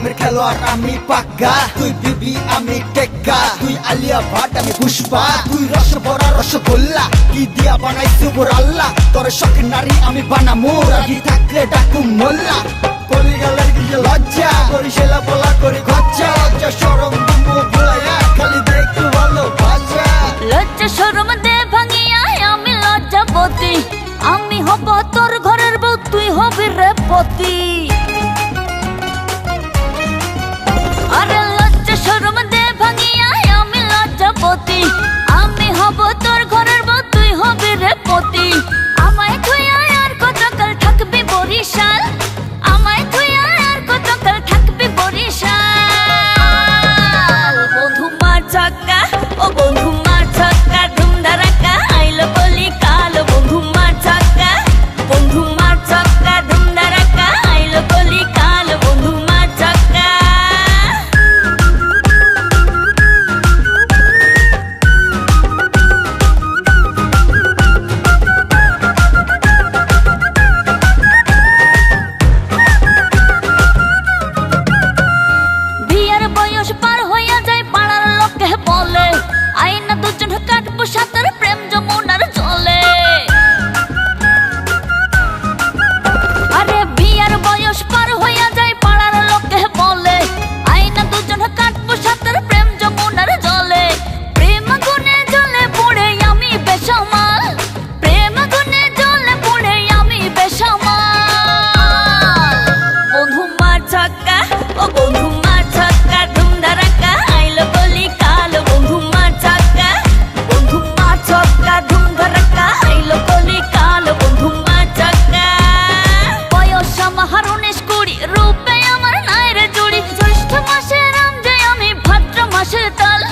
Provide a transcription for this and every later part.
প্রেমের খেলোয়াড় আমি পাক্কা, তুই বিবি আমি টেক্কা, তুই আলিয়া ভাট আমি পুষ্পা, তুই রস ভরা রসগোল্লা, কি দিয়া বানাইছি উপর আল্লাহ, তোর শখের নারী আমি বানামু, রাগি থাকলে ডাকু মোল্লা। কলিগালের গিয়ে লজ্জা করি সেলা বলা করি খরচা, লজ্জা শরম দুমু ভুলাইয়া খালি দেখতে ভালো বাজা। লজ্জা শরম দে ভাঙিয়া আমি লজ্জাপতি, আমি হব তোর ঘরের বউ তুই হবি রে পতি। আরে লজ্জা শরম দে ভাঙিয়া আমি লজ্জাপতি, আমি হব তোর ঘরের বউ তুই হবি রে পতি। আমায় থুইয়া আর কতকাল থাকবি বরিশাল, আমায় থুইয়া আর কতকাল থাকবি বরিশাল। বন্ধু মার ছক্কা ও বন্ধু মার ছক্কা, ধুম ধারাক্কা আইলো বলি কাল। বন্ধু মার ছক্কা, বন্ধু মার ছক্কা, ধুম ধারাক্কা আইলো বলি কাল। বন্ধু মার ছক্কা। বিয়ের বয়স পার হইয়া যায় পাড়ার লোকে বলে, আইনা দুজন কাটবো সাঁতার প্রেম যমুনার জলে। আরে বিয়ের বয়স পার হইয়া যায় পাড়ার লোকে বলে, আইনা দুজন কাটবো সাঁতার প্রেম যমুনার জলে। প্রেম গুনে জলে পড়ে আমি বেসামাল, প্রেম গুনে জলে পড়ে আমি বেসামাল। বন্ধু মার ছক্কা ও বন্ধু মার ছক্কা, ধুম ধারাক্কা আইলো বলি কাল। বন্ধু মার ছক্কা, বন্ধু মার ছক্কা, ধুম ধারাক্কা আইলো বলি কাল। বন্ধু মার ছক্কা। বয়স আমার 19-20, রূপে আমার নাই রে জুড়ি। জ্যৈষ্ঠ মাসে রাম যে আমি ভাদ্র মাসের তাল,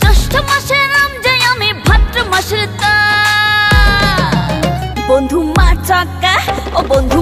জ্যৈষ্ঠ মাসে রাম যে আমি ভাদ্র মাসের তাল। বন্ধু মার ছক্কা ও বন্ধু